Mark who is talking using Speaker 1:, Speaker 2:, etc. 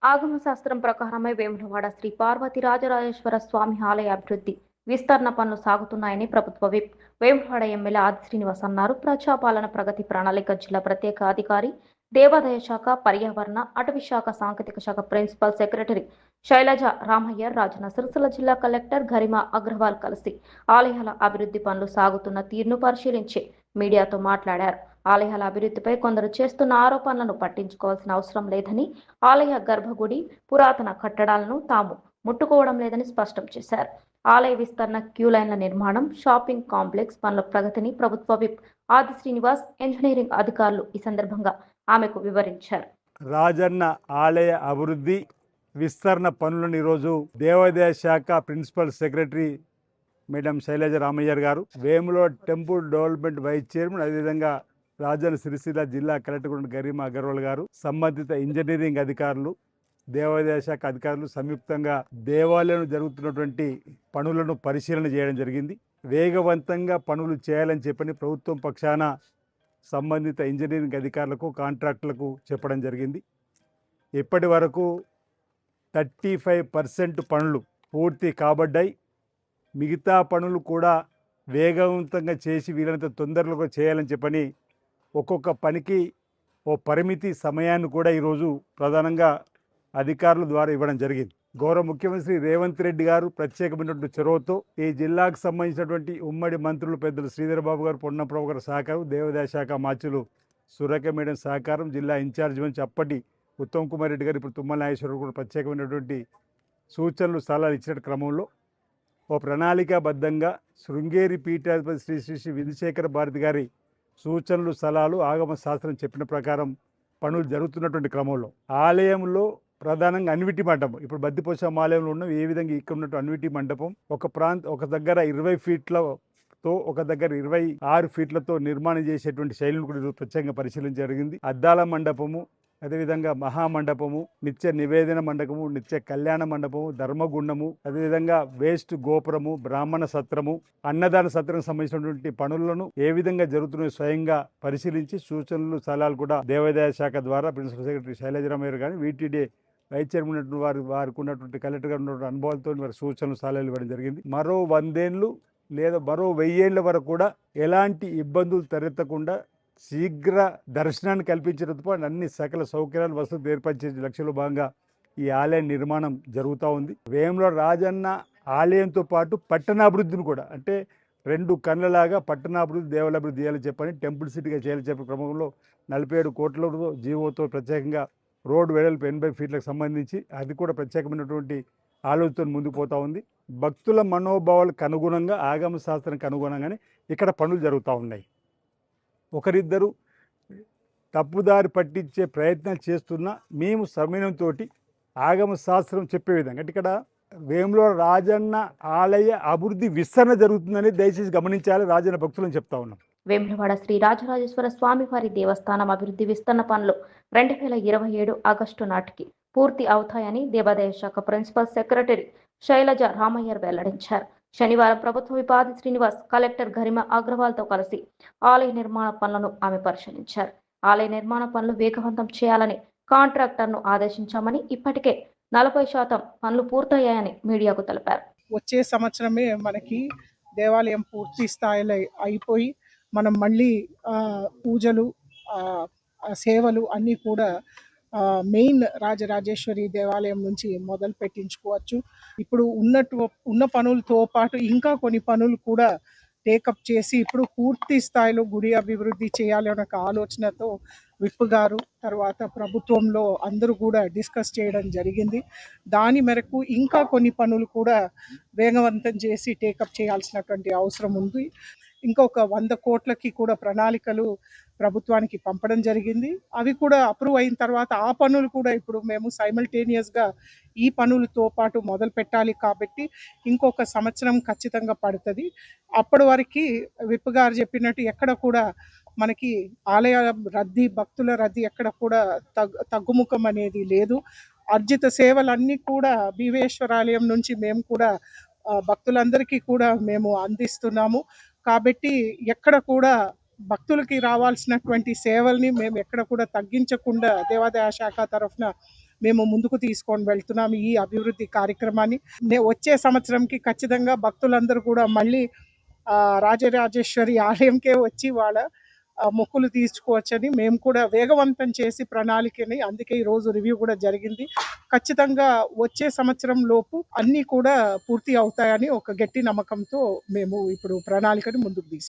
Speaker 1: ఆగమ శాస్త్రం ప్రకారమే వేములవాడ శ్రీ పార్వతి రాజరాజేశ్వర స్వామి ఆలయ అభివృద్ధి విస్తరణ పనులు సాగుతున్నాయని ప్రభుత్వ విప్ వేములవాడ ఎమ్మెల్యే ఆది శ్రీనివాస్ అన్నారు. ప్రజాపాలన ప్రగతి ప్రణాళిక జిల్లా ప్రత్యేక అధికారి దేవాదాయ శాఖ, పర్యావరణ, అటవీ శాఖ, సాంకేతిక శాఖ ప్రిన్సిపల్ సెక్రటరీ శైలజ రామయ్య, రాజన్న సిరిసిల్ల జిల్లా కలెక్టర్ గరిమా అగ్రవాల్ కలిసి ఆలయాల అభివృద్ధి పనులు సాగుతున్న తీరును పరిశీలించి మీడియాతో మాట్లాడారు. ఆలయాల అభివృద్ధిపై కొందరు చేస్తున్న ఆరోపణలను పట్టించుకోవాల్సిన అవసరం లేదని, ఆలయ గర్భగుడి, పురాతన కట్టడాలను తాము ముట్టుకోవడం లేదని స్పష్టం చేశారు. ఆలయ విస్తరణ, క్యూలైన్ల నిర్మాణం, షాపింగ్ కాంప్లెక్స్ పనుల ప్రగతిని ప్రభుత్వ విప్ ఆది శ్రీనివాస్, ఇంజనీరింగ్ అధికారులు ఈ సందర్భంగా ఆమెకు వివరించారు.
Speaker 2: రాజన్న ఆలయ అభివృద్ధి విస్తరణ పనులను ఈరోజు దేవాదాయ శాఖ principal secretary madam Shailaja Ramaiah గారు, వేములో టెంపుల్ డెవలప్మెంట్ వైస్ చైర్మన్, అదేవిధంగా రాజన్న సిరిసిల్ల జిల్లా కలెక్టర్ గరిమా అగర్వాల్ గారు, సంబంధిత ఇంజనీరింగ్ అధికారులు, దేవాదాయ శాఖ అధికారులు సంయుక్తంగా దేవాలయంలో జరుగుతున్నటువంటి పనులను పరిశీలన చేయడం జరిగింది. వేగవంతంగా పనులు చేయాలని చెప్పని ప్రభుత్వం పక్షాన సంబంధిత ఇంజనీరింగ్ అధికారులకు, కాంట్రాక్టులకు చెప్పడం జరిగింది. ఇప్పటి వరకు 35% పనులు పూర్తి కాబడ్డాయి. మిగతా పనులు కూడా వేగవంతంగా చేసి వీలైనంత తొందరలో చేయాలని చెప్పని ఒక్కొక్క పనికి ఓ పరిమితి సమయాన్ని కూడా ఈరోజు ప్రధానంగా అధికారుల ద్వారా ఇవ్వడం జరిగింది. గౌరవ ముఖ్యమంత్రి రేవంత్ రెడ్డి గారు ప్రత్యేకమైనటువంటి చొరవతో ఈ జిల్లాకు సంబంధించినటువంటి ఉమ్మడి మంత్రులు పెద్దలు శ్రీధర్ బాబు గారు, పొన్నం ప్రభు గారు సహకారం, దేవాదాయ శాఖ మాచులు సురేఖ మేడం సహకారం, జిల్లా ఇన్ఛార్జ్ మంచి అప్పటి ఉత్తమ్ కుమార్ రెడ్డి గారు, ఇప్పుడు తుమ్మల నాగేశ్వరరావు కూడా ప్రత్యేకమైనటువంటి సూచనలు సలహాలు ఇచ్చిన క్రమంలో ఓ ప్రణాళికాబద్ధంగా శృంగేరి పీఠాధిపతి శ్రీ శ్రీ శ్రీ విధుశేఖర భారతి గారి సూచనలు సలహాలు ఆగమ శాస్త్రం చెప్పిన ప్రకారం పనులు జరుగుతున్నటువంటి క్రమంలో ఆలయంలో ప్రధానంగా అన్విటి మండపం, ఇప్పుడు బద్దిపోచమ్మ ఆలయంలో ఉన్న ఏ విధంగా ఇక్కడ ఉన్నట్టు అన్విటి మండపం ఒక దగ్గర 20 ఫీట్లతో, ఒక దగ్గర 26 ఫీట్లతో నిర్మాణం చేసేటువంటి శైలిని కూడా ప్రత్యేకంగా పరిశీలన జరిగింది. అద్దాల మండపము, అదేవిధంగా మహామండపము, నిత్య నివేదన మండపము, నిత్య కళ్యాణ మండపము, ధర్మగుండము, అదేవిధంగా వేస్ట్ గోపురము, బ్రాహ్మణ సత్రము, అన్నదాన సత్రం సంబంధించినటువంటి పనులను ఏ విధంగా జరుగుతున్నాయో స్వయంగా పరిశీలించి సూచనలు సలహాలు కూడా దేవాదాయ శాఖ ద్వారా ప్రిన్సిపల్ సెక్రటరీ శైలజరామయ్య గారు, వీటీడీ వైస్ చైర్మన్ వారికి ఉన్నటువంటి కలెక్టర్ గారు ఉన్నటువంటి అనుభవాలతో వారి సూచనలు సలహాలు ఇవ్వడం జరిగింది. మరో 100 ఏళ్ళు లేదా మరో 1000 ఏళ్ల వరకు కూడా ఎలాంటి ఇబ్బందులు తలెత్తకుండా శీఘ్ర దర్శనాన్ని కల్పించడంతో పాటు అన్ని సకల సౌకర్యాలు, వసతులు ఏర్పరిచే లక్ష్యంలో భాగంగా ఈ ఆలయ నిర్మాణం జరుగుతూ ఉంది. వేముల రాజన్న ఆలయంతో పాటు పట్టణాభివృద్ధిని కూడా, అంటే 2 కళ్ళలాగా పట్టణాభివృద్ధి, దేవాలయాభివృద్ధి చేయాలని చెప్పని, టెంపుల్ సిటీగా చేయాలని చెప్పే క్రమంలో 47 కోట్లతో జీవోతో ప్రత్యేకంగా రోడ్డు వెడల్పు 80 ఫీట్లకు సంబంధించి అది కూడా ప్రత్యేకమైనటువంటి ఆలోచనతో ముందుకు పోతూ ఉంది. భక్తుల మనోభావాలకు అనుగుణంగా, ఆగమ శాస్త్రానికి అనుగుణంగానే ఇక్కడ పనులు జరుగుతూ ఉన్నాయి. ఒకరిద్దరు తప్పుదారి పట్టించే ప్రయత్నాలు చేస్తున్నా మేము సమయంతో ఆగమ శాస్త్రం చెప్పే విధంగా, అంటే ఇక్కడ వేములో రాజన్న ఆలయ అభివృద్ధి విస్తరణ జరుగుతుందని దయచేసి గమనించాలి, రాజన్న భక్తులను చెప్తా ఉన్నాం.
Speaker 1: వేములవాడ శ్రీ రాజరాజేశ్వర స్వామి వారి దేవస్థానం అభివృద్ధి విస్తరణ పనులు 2027 ఆగస్టు నాటికి పూర్తి అవుతాయని దేవాదాయ శాఖ ప్రిన్సిపల్ సెక్రటరీ శైలజ రామయ్య వెల్లడించారు. శనివారం ప్రభుత్వ విప్ ఆది శ్రీనివాస్, కలెక్టర్ గరిమా అగ్రవాల్తో కలిసి ఆలయ నిర్మాణ పనులను ఆమె పరిశీలించారు. ఆలయ నిర్మాణ పనులు వేగవంతం చేయాలని కాంట్రాక్టర్ను ఆదేశించామని, ఇప్పటికే 40% పనులు పూర్తయ్యాయని మీడియాకు తెలిపారు.
Speaker 3: వచ్చే సంవత్సరమే మనకి దేవాలయం పూర్తి స్థాయిలో అయిపోయి మనం మళ్ళీ పూజలు, సేవలు అన్నీ కూడా మెయిన్ రాజరాజేశ్వరి దేవాలయం నుంచి మొదలు పెట్టించుకోవచ్చు. ఇప్పుడు ఉన్న పనులతో పాటు ఇంకా కొన్ని పనులు కూడా టేకప్ చేసి ఇప్పుడు పూర్తి స్థాయిలో గుడి అభివృద్ధి చేయాలి అనే ఒక ఆలోచనతో విప్ గారు, తర్వాత ప్రభుత్వంలో అందరూ కూడా డిస్కస్ చేయడం జరిగింది. దాని మేరకు ఇంకా కొన్ని పనులు కూడా వేగవంతం చేసి టేకప్ చేయాల్సినటువంటి అవసరం ఉంది. ఇంకొక 100 కోట్లకి కూడా ప్రణాళికలు ప్రభుత్వానికి పంపడం జరిగింది. అవి కూడా అప్రూవ్ అయిన తర్వాత ఆ పనులు కూడా ఇప్పుడు మేము సైమల్టేనియస్గా ఈ పనులతో పాటు మొదలు పెట్టాలి కాబట్టి ఇంకొక సంవత్సరం ఖచ్చితంగా పడుతుంది. అప్పటి వరకు విప్ గారు చెప్పినట్టు ఎక్కడ కూడా మనకి ఆలయ రద్దీ, భక్తుల రద్దీ ఎక్కడ కూడా తగ్గుముఖం అనేది లేదు. అర్జిత సేవలన్నీ కూడా భీమేశ్వరాలయం నుంచి మేము కూడా భక్తులందరికీ కూడా మేము అందిస్తున్నాము. కాబట్టి ఎక్కడ కూడా భక్తులకి రావాల్సినటువంటి సేవల్ని మేము ఎక్కడ కూడా తగ్గించకుండా దేవాదాయ శాఖ తరఫున మేము ముందుకు తీసుకొని వెళ్తున్నాము ఈ అభివృద్ధి కార్యక్రమాన్ని. వచ్చే సంవత్సరంకి ఖచ్చితంగా భక్తులందరూ కూడా మళ్ళీ రాజరాజేశ్వరి ఆలయంకే వచ్చి వాళ్ళ మొక్కులు తీర్చుకోవచ్చని మేము కూడా వేగవంతం చేసి ప్రణాళికని, అందుకే ఈరోజు రివ్యూ కూడా జరిగింది. ఖచ్చితంగా వచ్చే సంవత్సరం లోపు అన్నీ కూడా పూర్తి అవుతాయని ఒక గట్టి నమ్మకంతో మేము ఇప్పుడు ప్రణాళికని ముందుకు తీసుకు